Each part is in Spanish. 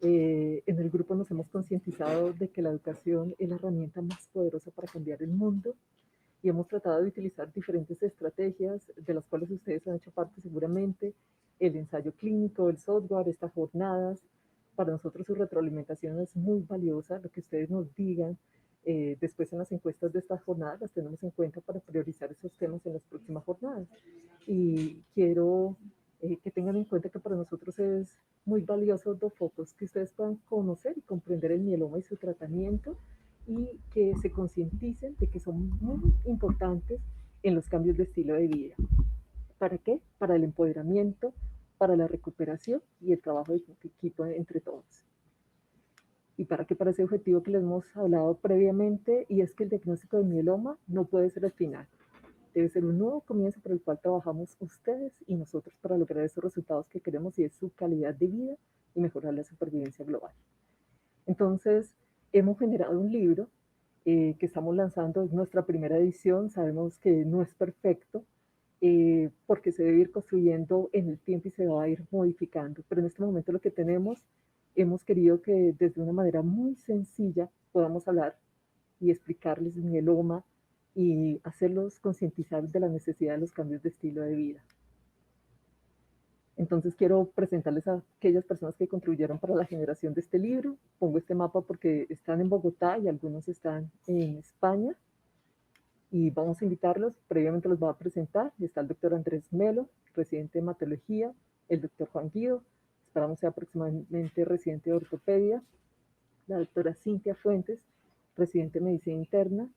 En el grupo nos hemos concientizado de que la educación es la herramienta más poderosa para cambiar el mundo y hemos tratado de utilizar diferentes estrategias, de las cuales ustedes han hecho parte seguramente, el ensayo clínico, el software, estas jornadas. Para nosotros su retroalimentación es muy valiosa, lo que ustedes nos digan. Después en las encuestas de estas jornadas las tenemos en cuenta para priorizar esos temas en las próximas jornadas. Y quiero que tengan en cuenta que para nosotros es muy valioso dos focos, que ustedes puedan conocer y comprender el mieloma y su tratamiento, y que se concienticen de que son muy importantes en los cambios de estilo de vida. ¿Para qué? Para el empoderamiento, para la recuperación y el trabajo de equipo entre todos. ¿Y para qué? Para ese objetivo que les hemos hablado previamente, y es que el diagnóstico de mieloma no puede ser el final. Debe ser un nuevo comienzo por el cual trabajamos ustedes y nosotros para lograr esos resultados que queremos, y es su calidad de vida y mejorar la supervivencia global. Entonces, hemos generado un libro que estamos lanzando, es nuestra primera edición, sabemos que no es perfecto, porque se debe ir construyendo en el tiempo y se va a ir modificando, pero en este momento lo que tenemos, hemos querido que desde una manera muy sencilla podamos hablar y explicarles el mieloma y hacerlos concientizar de la necesidad de los cambios de estilo de vida. Entonces quiero presentarles a aquellas personas que contribuyeron para la generación de este libro. Pongo este mapa porque están en Bogotá y algunos están en España. Y vamos a invitarlos, previamente los va a presentar. Está el doctor Andrés Melo, residente de hematología, el doctor Juan Guido, esperamos sea próximamente residente de ortopedia, la doctora Cintia Fuentes, residente de medicina interna,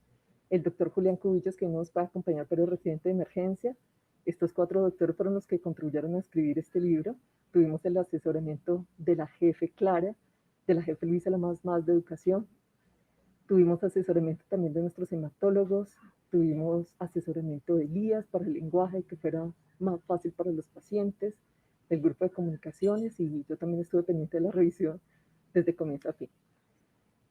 el doctor Julián Cubillos, que no nos va a acompañar, pero es residente de emergencia. Estos 4 doctores fueron los que contribuyeron a escribir este libro. Tuvimos el asesoramiento de la jefe Clara, de la jefe Luisa Lamas más de educación. Tuvimos asesoramiento también de nuestros hematólogos, tuvimos asesoramiento de Elías para el lenguaje, que fuera más fácil para los pacientes, del grupo de comunicaciones, y yo también estuve pendiente de la revisión desde comienzo a fin.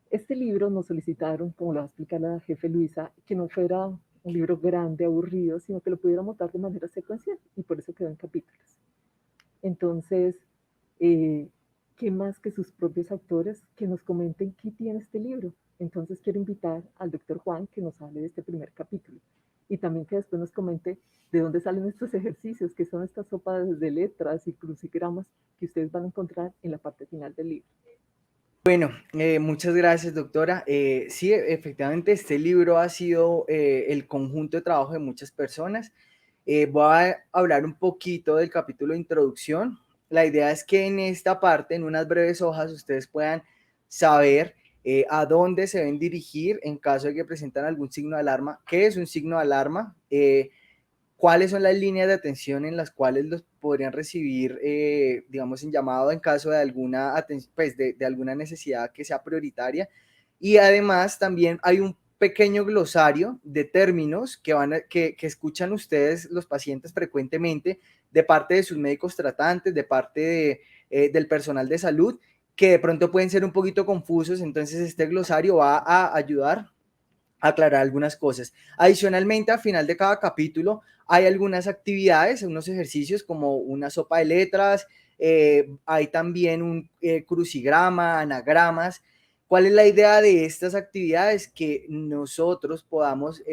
Este libro nos solicitaron, como lo va a explicar la jefe Luisa, que no fuera un libro grande, aburrido, sino que lo pudiéramos dar de manera secuencial, y por eso quedó en capítulos. Entonces, ¿qué más que sus propios autores que nos comenten qué tiene este libro? Entonces quiero invitar al doctor Juan que nos hable de este primer capítulo, y también que después nos comente de dónde salen estos ejercicios, que son estas sopas de letras y crucigramas que ustedes van a encontrar en la parte final del libro. Bueno, muchas gracias, doctora. Sí, efectivamente, este libro ha sido el conjunto de trabajo de muchas personas. Voy a hablar un poquito del capítulo de introducción. La idea es que en esta parte, en unas breves hojas, ustedes puedan saber a dónde se deben dirigir en caso de que presentan algún signo de alarma. ¿Qué es un signo de alarma? ¿Cuáles son las líneas de atención en las cuales los podrían recibir, digamos, en llamado en caso de alguna, pues de alguna necesidad que sea prioritaria? Y además también hay un pequeño glosario de términos que escuchan ustedes, los pacientes, frecuentemente de parte de sus médicos tratantes, de parte del personal de salud, que de pronto pueden ser un poquito confusos. Entonces este glosario va a ayudar aclarar algunas cosas. Adicionalmente, al final de cada capítulo hay algunas actividades, unos ejercicios como una sopa de letras, hay también un crucigrama, anagramas. ¿Cuál es la idea de estas actividades? Que nosotros podamos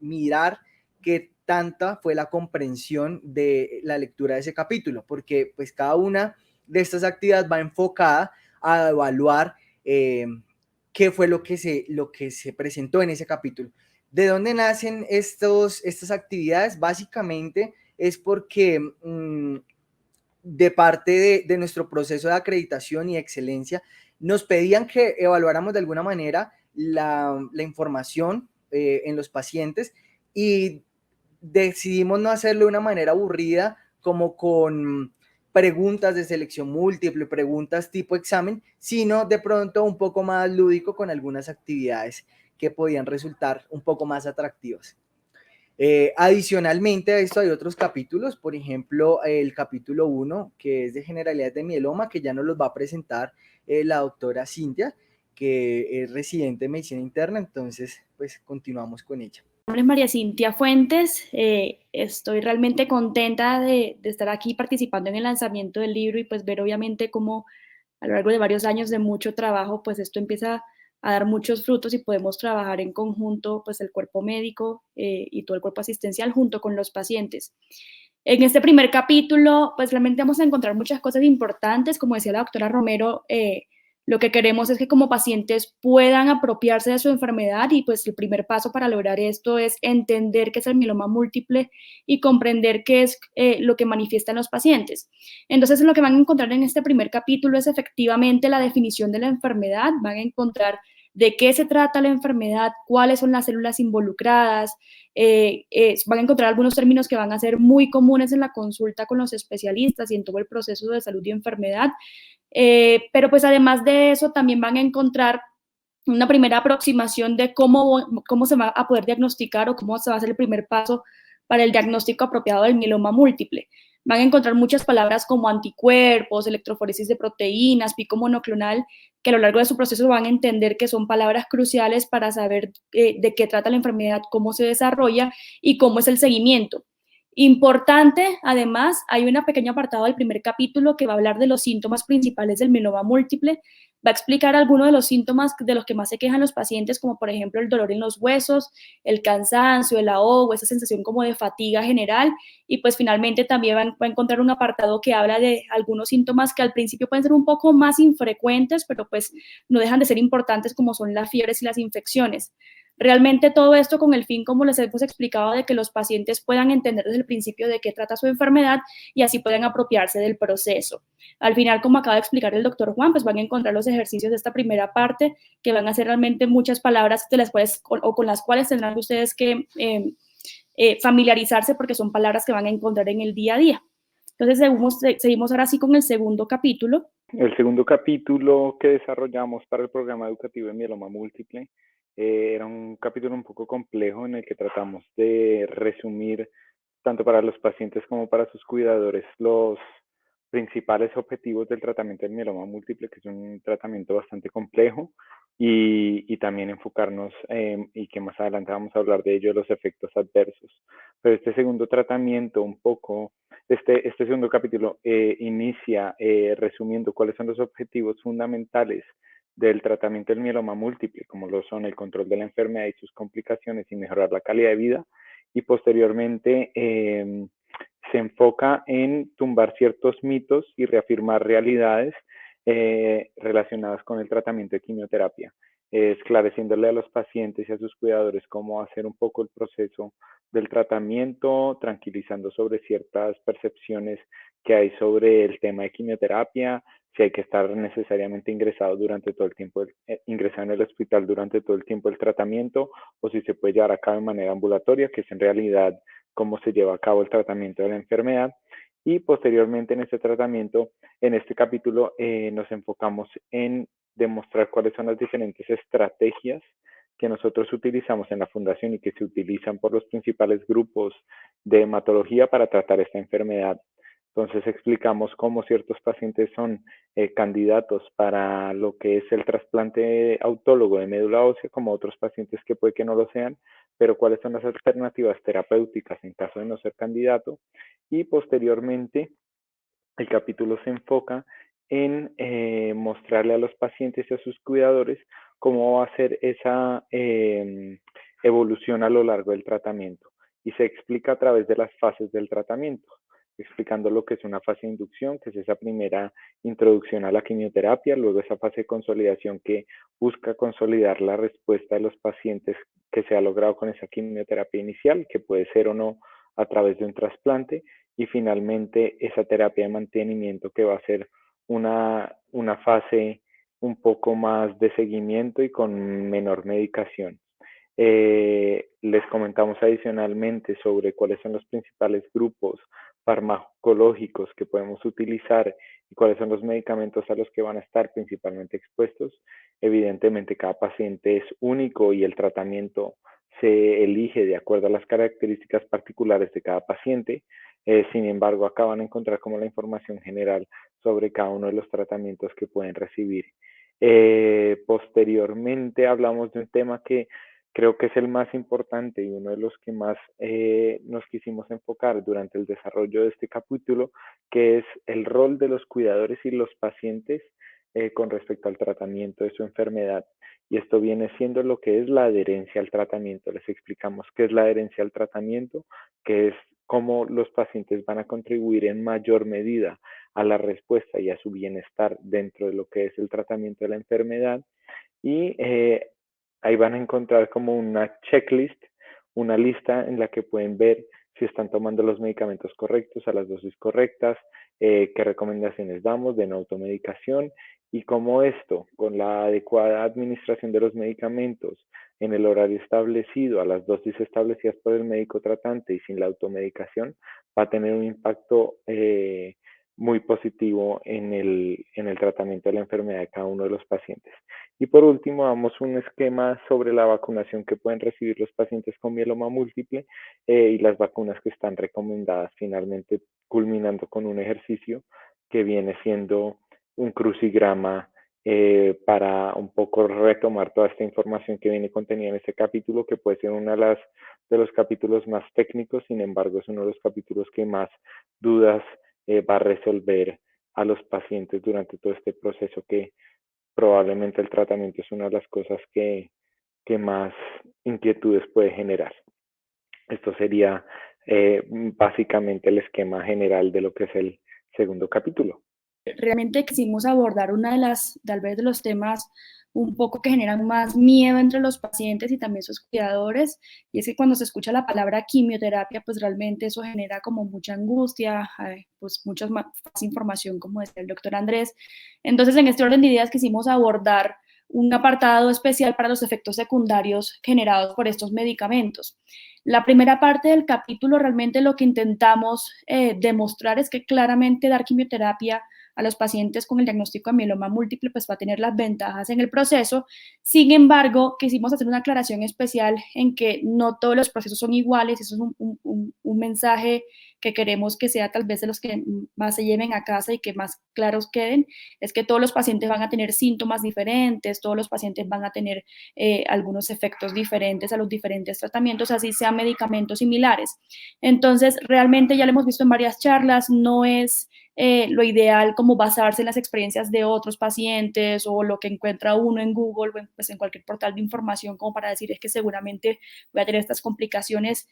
mirar qué tanta fue la comprensión de la lectura de ese capítulo, porque pues cada una de estas actividades va enfocada a evaluar qué fue lo que se presentó en ese capítulo. ¿De dónde nacen estas actividades? Básicamente es porque de parte de nuestro proceso de acreditación y excelencia nos pedían que evaluáramos de alguna manera la información en los pacientes, y decidimos no hacerlo de una manera aburrida como con preguntas de selección múltiple, preguntas tipo examen, sino de pronto un poco más lúdico con algunas actividades que podían resultar un poco más atractivas. Adicionalmente a esto hay otros capítulos, por ejemplo, el capítulo 1, que es de generalidades de mieloma, que ya nos los va a presentar la doctora Cintia, que es residente de medicina interna. Entonces, pues continuamos con ella. Mi nombre es María Cintia Fuentes, estoy realmente contenta de estar aquí participando en el lanzamiento del libro y pues ver obviamente cómo a lo largo de varios años de mucho trabajo, pues esto empieza a dar muchos frutos y podemos trabajar en conjunto, pues el cuerpo médico y todo el cuerpo asistencial junto con los pacientes. En este primer capítulo, pues realmente vamos a encontrar muchas cosas importantes, como decía la doctora Romero, lo que queremos es que como pacientes puedan apropiarse de su enfermedad y pues el primer paso para lograr esto es entender qué es el mieloma múltiple y comprender qué es lo que manifiestan los pacientes. Entonces, lo que van a encontrar en este primer capítulo es efectivamente la definición de la enfermedad, van a encontrar de qué se trata la enfermedad, cuáles son las células involucradas, van a encontrar algunos términos que van a ser muy comunes en la consulta con los especialistas y en todo el proceso de salud y enfermedad, pero pues además de eso también van a encontrar una primera aproximación de cómo se va a poder diagnosticar o cómo se va a hacer el primer paso para el diagnóstico apropiado del mieloma múltiple. Van a encontrar muchas palabras como anticuerpos, electroforesis de proteínas, pico monoclonal, que a lo largo de su proceso van a entender que son palabras cruciales para saber de qué trata la enfermedad, cómo se desarrolla y cómo es el seguimiento. Importante, además, hay un pequeño apartado del primer capítulo que va a hablar de los síntomas principales del mieloma múltiple, va a explicar algunos de los síntomas de los que más se quejan los pacientes, como por ejemplo el dolor en los huesos, el cansancio, el ahogo, esa sensación como de fatiga general, y pues finalmente también va a encontrar un apartado que habla de algunos síntomas que al principio pueden ser un poco más infrecuentes, pero pues no dejan de ser importantes, como son las fiebres y las infecciones. Realmente todo esto con el fin, como les hemos explicado, de que los pacientes puedan entender desde el principio de qué trata su enfermedad y así puedan apropiarse del proceso. Al final, como acaba de explicar el doctor Juan, pues van a encontrar los ejercicios de esta primera parte, que van a ser realmente muchas palabras de las cuales, o con las cuales tendrán ustedes que familiarizarse, porque son palabras que van a encontrar en el día a día. Entonces, seguimos ahora sí con el segundo capítulo. El segundo capítulo que desarrollamos para el programa educativo de mieloma múltiple era un capítulo un poco complejo en el que tratamos de resumir, tanto para los pacientes como para sus cuidadores, los principales objetivos del tratamiento del mieloma múltiple, que es un tratamiento bastante complejo, y también enfocarnos, y que más adelante vamos a hablar de ello, los efectos adversos. Pero este segundo tratamiento, este segundo capítulo inicia resumiendo cuáles son los objetivos fundamentales del tratamiento del mieloma múltiple, como lo son el control de la enfermedad y sus complicaciones y mejorar la calidad de vida, y posteriormente se enfoca en tumbar ciertos mitos y reafirmar realidades relacionadas con el tratamiento de quimioterapia, esclareciéndole a los pacientes y a sus cuidadores cómo hacer un poco el proceso del tratamiento, tranquilizando sobre ciertas percepciones que hay sobre el tema de quimioterapia, si hay que estar necesariamente ingresado durante todo el tiempo, ingresado en el hospital durante todo el tiempo del tratamiento, o si se puede llevar a cabo de manera ambulatoria, que es en realidad cómo se lleva a cabo el tratamiento de la enfermedad. Y posteriormente en este tratamiento, en este capítulo, nos enfocamos en demostrar cuáles son las diferentes estrategias que nosotros utilizamos en la fundación y que se utilizan por los principales grupos de hematología para tratar esta enfermedad. Entonces explicamos cómo ciertos pacientes son candidatos para lo que es el trasplante autólogo de médula ósea, como otros pacientes que puede que no lo sean, pero cuáles son las alternativas terapéuticas en caso de no ser candidato. Y posteriormente el capítulo se enfoca en mostrarle a los pacientes y a sus cuidadores cómo va a ser esa evolución a lo largo del tratamiento. Y se explica a través de las fases del tratamiento, explicando lo que es una fase de inducción, que es esa primera introducción a la quimioterapia, luego esa fase de consolidación que busca consolidar la respuesta de los pacientes que se ha logrado con esa quimioterapia inicial, que puede ser o no a través de un trasplante, y finalmente esa terapia de mantenimiento que va a ser una fase un poco más de seguimiento y con menor medicación. Les comentamos adicionalmente sobre cuáles son los principales grupos farmacológicos que podemos utilizar y cuáles son los medicamentos a los que van a estar principalmente expuestos. Evidentemente cada paciente es único y el tratamiento se elige de acuerdo a las características particulares de cada paciente. Sin embargo, acá van a encontrar como la información general sobre cada uno de los tratamientos que pueden recibir. Posteriormente hablamos de un tema que creo que es el más importante y uno de los que más nos quisimos enfocar durante el desarrollo de este capítulo, que es el rol de los cuidadores y los pacientes con respecto al tratamiento de su enfermedad. Y esto viene siendo lo que es la adherencia al tratamiento. Les explicamos qué es la adherencia al tratamiento, que es cómo los pacientes van a contribuir en mayor medida a la respuesta y a su bienestar dentro de lo que es el tratamiento de la enfermedad. Y ahí van a encontrar como una checklist, una lista en la que pueden ver si están tomando los medicamentos correctos a las dosis correctas, qué recomendaciones damos de no automedicación y cómo esto, con la adecuada administración de los medicamentos en el horario establecido, a las dosis establecidas por el médico tratante y sin la automedicación, va a tener un impacto muy positivo en el tratamiento de la enfermedad de cada uno de los pacientes. Y por último, damos un esquema sobre la vacunación que pueden recibir los pacientes con mieloma múltiple y las vacunas que están recomendadas, finalmente culminando con un ejercicio que viene siendo un crucigrama para un poco retomar toda esta información que viene contenida en este capítulo, que puede ser uno de los capítulos más técnicos, sin embargo es uno de los capítulos que más dudas va a resolver a los pacientes durante todo este proceso, que probablemente el tratamiento es una de las cosas que más inquietudes puede generar. Esto sería básicamente el esquema general de lo que es el segundo capítulo. Realmente quisimos abordar una de las, tal vez de los temas un poco que generan más miedo entre los pacientes y también sus cuidadores, y es que cuando se escucha la palabra quimioterapia, pues realmente eso genera como mucha angustia, pues mucha más información, como decía el doctor Andrés. Entonces, en este orden de ideas quisimos abordar un apartado especial para los efectos secundarios generados por estos medicamentos. La primera parte del capítulo realmente lo que intentamos demostrar es que claramente dar quimioterapia a los pacientes con el diagnóstico de mieloma múltiple, pues va a tener las ventajas en el proceso. Sin embargo, quisimos hacer una aclaración especial en que no todos los procesos son iguales. Eso es un mensaje que queremos que sea tal vez de los que más se lleven a casa y que más claros queden, es que todos los pacientes van a tener síntomas diferentes, todos los pacientes van a tener algunos efectos diferentes a los diferentes tratamientos, así sean medicamentos similares. Entonces, realmente ya lo hemos visto en varias charlas, no es lo ideal como basarse en las experiencias de otros pacientes o lo que encuentra uno en Google o pues en cualquier portal de información como para decir es que seguramente voy a tener estas complicaciones,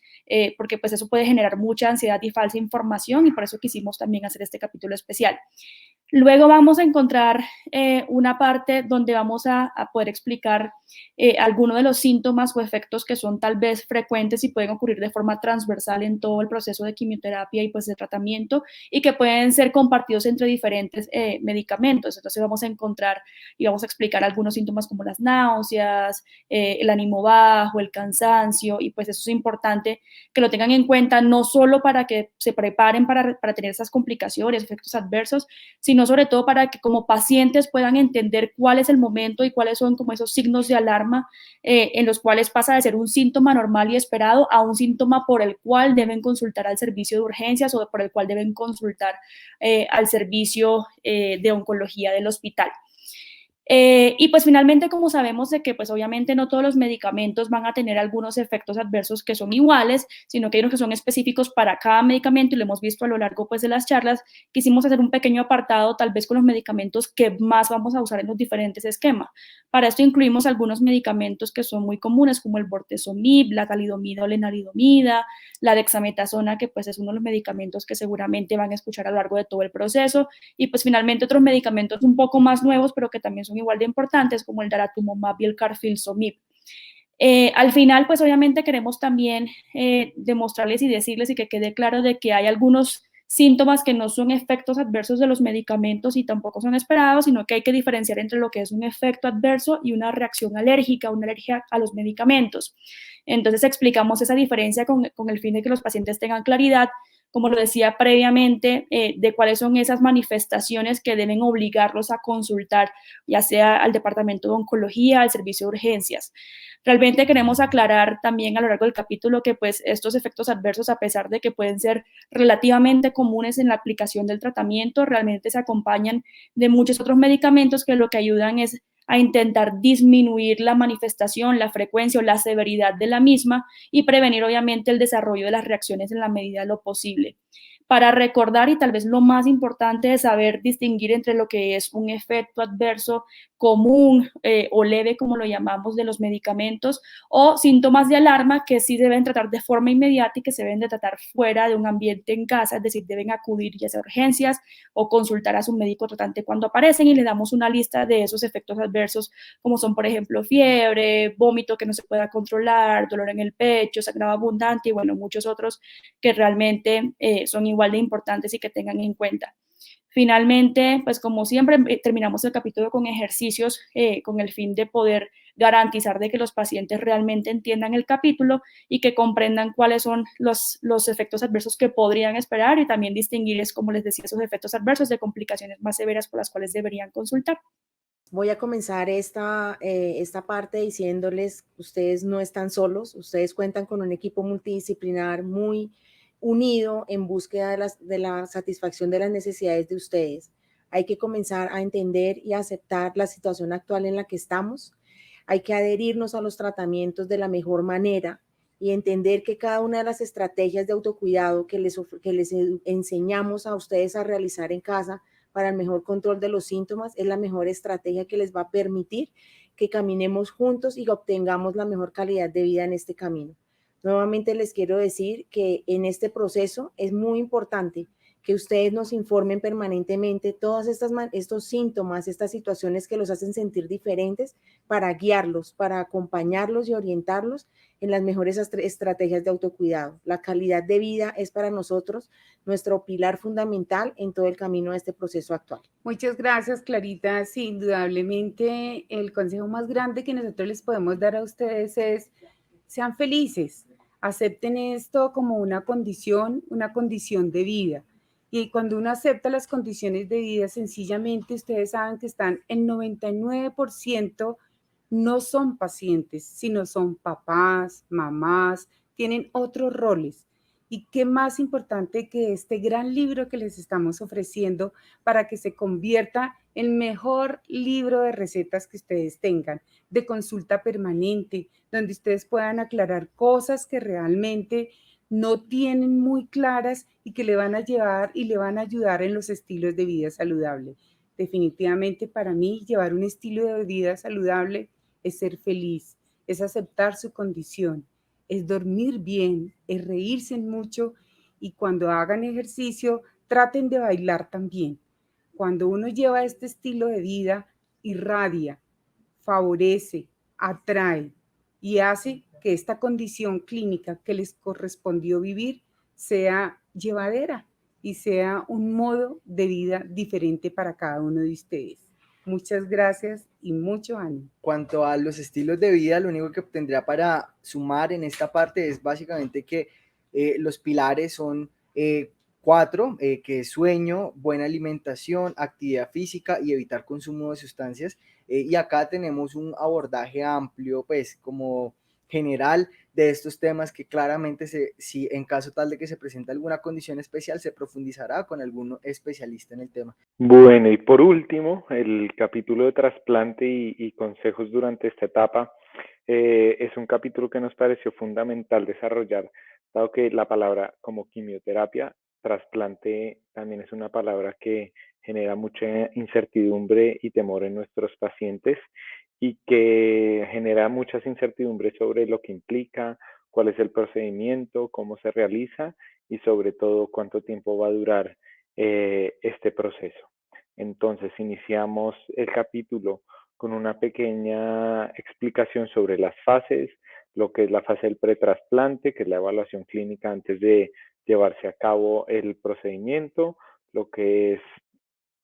porque pues eso puede generar mucha ansiedad y falsa información, y por eso quisimos también hacer este capítulo especial. Luego vamos a encontrar una parte donde vamos a poder explicar algunos de los síntomas o efectos que son tal vez frecuentes y pueden ocurrir de forma transversal en todo el proceso de quimioterapia y pues de tratamiento, y que pueden ser compartidos entre diferentes medicamentos. Entonces vamos a encontrar y vamos a explicar algunos síntomas como las náuseas, el ánimo bajo, el cansancio, y pues eso es importante que lo tengan en cuenta, no solo para que se preparen para tener esas complicaciones, efectos adversos, sino sobre todo para que como pacientes puedan entender cuál es el momento y cuáles son como esos signos de alarma en los cuales pasa de ser un síntoma normal y esperado a un síntoma por el cual deben consultar al servicio de urgencias o por el cual deben consultar al servicio de oncología del hospital. Y pues finalmente, como sabemos de que pues obviamente no todos los medicamentos van a tener algunos efectos adversos que son iguales, sino que hay unos que son específicos para cada medicamento, y lo hemos visto a lo largo pues de las charlas, quisimos hacer un pequeño apartado tal vez con los medicamentos que más vamos a usar en los diferentes esquemas. Para esto incluimos algunos medicamentos que son muy comunes, como el bortezomib, la talidomida o lenalidomida, la dexametasona, que pues es uno de los medicamentos que seguramente van a escuchar a lo largo de todo el proceso, y pues finalmente otros medicamentos un poco más nuevos, pero que también son igual de importantes, como el daratumumab y el carfilzomib. Al final, pues obviamente queremos también demostrarles y decirles y que quede claro de que hay algunos síntomas que no son efectos adversos de los medicamentos y tampoco son esperados, sino que hay que diferenciar entre lo que es un efecto adverso y una reacción alérgica, una alergia a los medicamentos. Entonces explicamos esa diferencia con el fin de que los pacientes tengan claridad, como lo decía previamente, de cuáles son esas manifestaciones que deben obligarlos a consultar, ya sea al departamento de oncología, al servicio de urgencias. Realmente queremos aclarar también a lo largo del capítulo que pues estos efectos adversos, a pesar de que pueden ser relativamente comunes en la aplicación del tratamiento, realmente se acompañan de muchos otros medicamentos que lo que ayudan es a intentar disminuir la manifestación, la frecuencia o la severidad de la misma y prevenir obviamente el desarrollo de las reacciones en la medida de lo posible. para recordar, y tal vez lo más importante es saber distinguir entre lo que es un efecto adverso común o leve, como lo llamamos, de los medicamentos, o síntomas de alarma que sí deben tratar de forma inmediata y que se deben de tratar fuera de un ambiente en casa, es decir, deben acudir ya sea a urgencias o consultar a su médico tratante cuando aparecen, y le damos una lista de esos efectos adversos, como son, por ejemplo, fiebre, vómito que no se pueda controlar, dolor en el pecho, sangrado abundante y, bueno, muchos otros que realmente son igual de importantes y que tengan en cuenta. Finalmente, pues como siempre, terminamos el capítulo con ejercicios con el fin de poder garantizar de que los pacientes realmente entiendan el capítulo y que comprendan cuáles son los efectos adversos que podrían esperar, y también distinguir, como les decía, esos efectos adversos de complicaciones más severas por las cuales deberían consultar. Voy a comenzar esta parte diciéndoles, ustedes no están solos, ustedes cuentan con un equipo multidisciplinar muy unido en búsqueda de la satisfacción de las necesidades de ustedes. Hay que comenzar a entender y aceptar la situación actual en la que estamos. Hay que adherirnos a los tratamientos de la mejor manera y entender que cada una de las estrategias de autocuidado que les enseñamos a ustedes a realizar en casa para el mejor control de los síntomas es la mejor estrategia que les va a permitir que caminemos juntos y obtengamos la mejor calidad de vida en este camino. Nuevamente les quiero decir que en este proceso es muy importante que ustedes nos informen permanentemente todos estos síntomas, estas situaciones que los hacen sentir diferentes, para guiarlos, para acompañarlos y orientarlos en las mejores estrategias de autocuidado. La calidad de vida es para nosotros nuestro pilar fundamental en todo el camino de este proceso actual. Muchas gracias, Clarita. Sí, indudablemente el consejo más grande que nosotros les podemos dar a ustedes es: sean felices, acepten esto como una condición de vida. Y cuando uno acepta las condiciones de vida, sencillamente ustedes saben que están en 99%, no son pacientes, sino son papás, mamás, tienen otros roles. Y qué más importante que este gran libro que les estamos ofreciendo para que se convierta en el mejor libro de recetas que ustedes tengan, de consulta permanente, donde ustedes puedan aclarar cosas que realmente no tienen muy claras y que le van a llevar y le van a ayudar en los estilos de vida saludable. Definitivamente, para mí, llevar un estilo de vida saludable es ser feliz, es aceptar su condición, es dormir bien, es reírse mucho, y cuando hagan ejercicio, traten de bailar también. Cuando uno lleva este estilo de vida, irradia, favorece, atrae y hace que esta condición clínica que les correspondió vivir sea llevadera y sea un modo de vida diferente para cada uno de ustedes. Muchas gracias y mucho ánimo. Cuanto a los estilos de vida, lo único que tendría para sumar en esta parte es básicamente que los pilares son 4, que es sueño, buena alimentación, actividad física y evitar consumo de sustancias. Y acá tenemos un abordaje amplio, pues como general de estos temas, que claramente si en caso tal de que se presente alguna condición especial, se profundizará con algún especialista en el tema. Bueno, y por último, el capítulo de trasplante y consejos durante esta etapa es un capítulo que nos pareció fundamental desarrollar, dado que la palabra como quimioterapia, trasplante, también es una palabra que genera mucha incertidumbre y temor en nuestros pacientes, y que genera muchas incertidumbres sobre lo que implica, cuál es el procedimiento, cómo se realiza y sobre todo cuánto tiempo va a durar este proceso. Entonces iniciamos el capítulo con una pequeña explicación sobre las fases, lo que es la fase del pretrasplante, que es la evaluación clínica antes de llevarse a cabo el procedimiento, lo que es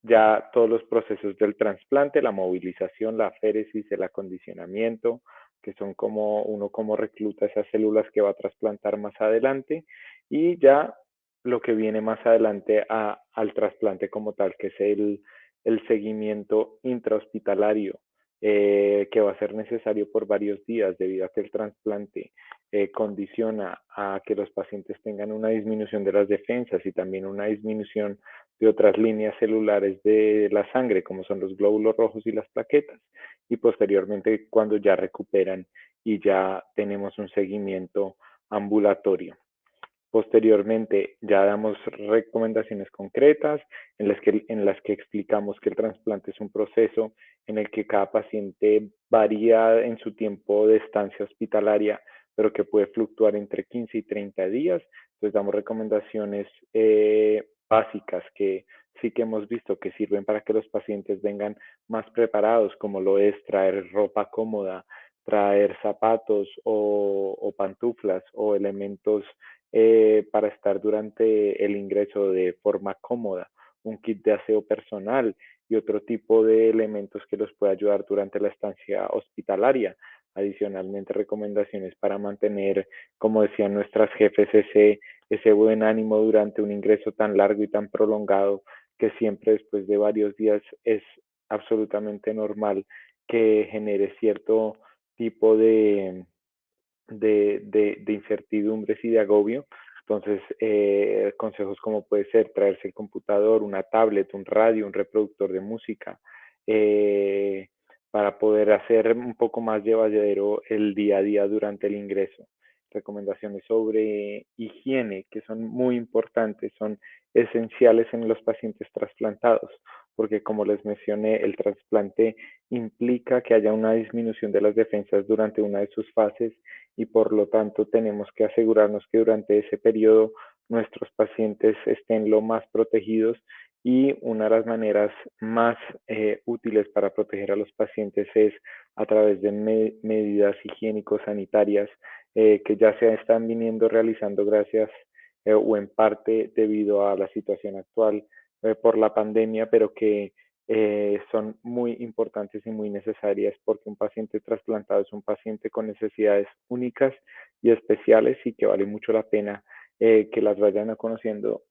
ya todos los procesos del trasplante, la movilización, la aféresis, el acondicionamiento, que son como uno como recluta esas células que va a trasplantar más adelante, y ya lo que viene más adelante al trasplante como tal, que es el seguimiento intrahospitalario, que va a ser necesario por varios días debido a que el trasplante condiciona a que los pacientes tengan una disminución de las defensas y también una disminución de otras líneas celulares de la sangre, como son los glóbulos rojos y las plaquetas, y posteriormente cuando ya recuperan y ya tenemos un seguimiento ambulatorio. Posteriormente ya damos recomendaciones concretas en las que explicamos que el trasplante es un proceso en el que cada paciente varía en su tiempo de estancia hospitalaria, pero que puede fluctuar entre 15 y 30 días. Entonces damos recomendaciones básicas que sí que hemos visto que sirven para que los pacientes vengan más preparados, como lo es traer ropa cómoda, traer zapatos o pantuflas o elementos para estar durante el ingreso de forma cómoda, un kit de aseo personal y otro tipo de elementos que los pueda ayudar durante la estancia hospitalaria. Adicionalmente, recomendaciones para mantener, como decían nuestras jefes, ese buen ánimo durante un ingreso tan largo y tan prolongado, que siempre después de varios días es absolutamente normal que genere cierto tipo de incertidumbres y de agobio. Entonces, consejos como puede ser traerse el computador, una tablet, un radio, un reproductor de música, eh, para poder hacer un poco más llevadero el día a día durante el ingreso. Recomendaciones sobre higiene, que son muy importantes, son esenciales en los pacientes trasplantados, porque como les mencioné, el trasplante implica que haya una disminución de las defensas durante una de sus fases y por lo tanto tenemos que asegurarnos que durante ese periodo nuestros pacientes estén lo más protegidos y una de las maneras más útiles para proteger a los pacientes es a través de medidas higiénico-sanitarias que ya se están viniendo realizando gracias o en parte debido a la situación actual por la pandemia, pero que son muy importantes y muy necesarias porque un paciente trasplantado es un paciente con necesidades únicas y especiales y que vale mucho la pena que las vayan conociendo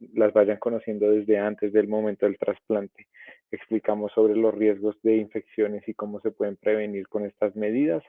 desde antes del momento del trasplante. Explicamos sobre los riesgos de infecciones y cómo se pueden prevenir con estas medidas.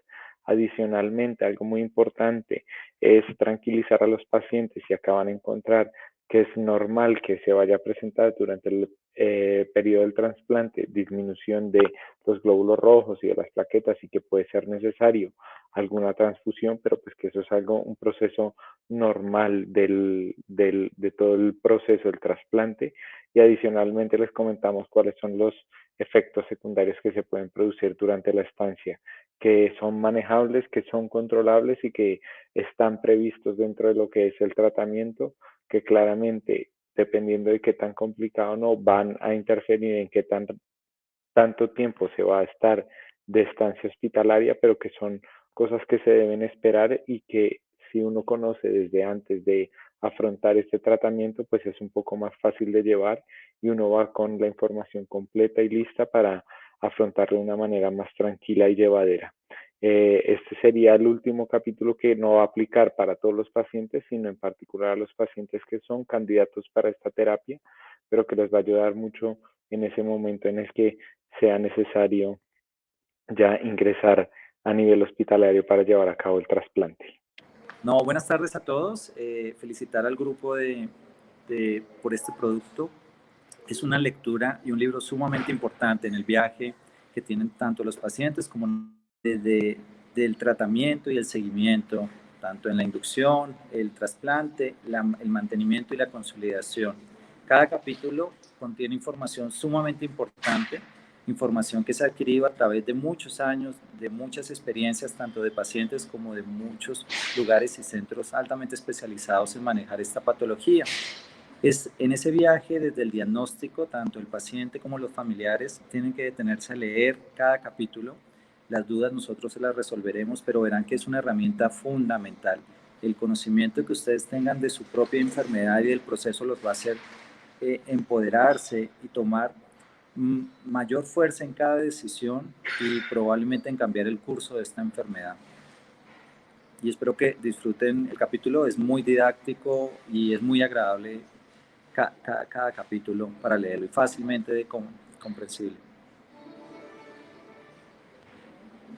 Adicionalmente, algo muy importante es tranquilizar a los pacientes si acaban de encontrar que es normal que se vaya a presentar durante el periodo del trasplante disminución de los glóbulos rojos y de las plaquetas y que puede ser necesario alguna transfusión, pero pues que eso es un proceso normal de todo el proceso del trasplante. Y adicionalmente les comentamos cuáles son los efectos secundarios que se pueden producir durante la estancia, que son manejables, que son controlables y que están previstos dentro de lo que es el tratamiento, que claramente, dependiendo de qué tan complicado o no, van a interferir en qué tanto tiempo se va a estar de estancia hospitalaria, pero que son cosas que se deben esperar y que si uno conoce desde antes de afrontar este tratamiento, pues es un poco más fácil de llevar y uno va con la información completa y lista para afrontarlo de una manera más tranquila y llevadera. Este sería el último capítulo que no va a aplicar para todos los pacientes, sino en particular a los pacientes que son candidatos para esta terapia, pero que les va a ayudar mucho en ese momento en el que sea necesario ya ingresar a nivel hospitalario para llevar a cabo el trasplante. No, buenas tardes a todos. Felicitar al grupo por este producto. Es una lectura y un libro sumamente importante en el viaje que tienen tanto los pacientes como del tratamiento y el seguimiento, tanto en la inducción, el trasplante, el mantenimiento y la consolidación. Cada capítulo contiene información sumamente importante, información que se ha adquirido a través de muchos años, de muchas experiencias, tanto de pacientes como de muchos lugares y centros altamente especializados en manejar esta patología. Es en ese viaje, desde el diagnóstico, tanto el paciente como los familiares tienen que detenerse a leer cada capítulo. Las dudas nosotros se las resolveremos, pero verán que es una herramienta fundamental. El conocimiento que ustedes tengan de su propia enfermedad y del proceso los va a hacer empoderarse y tomar mayor fuerza en cada decisión y probablemente en cambiar el curso de esta enfermedad. Y espero que disfruten el capítulo, es muy didáctico y es muy agradable cada capítulo para leerlo y fácilmente comprensible.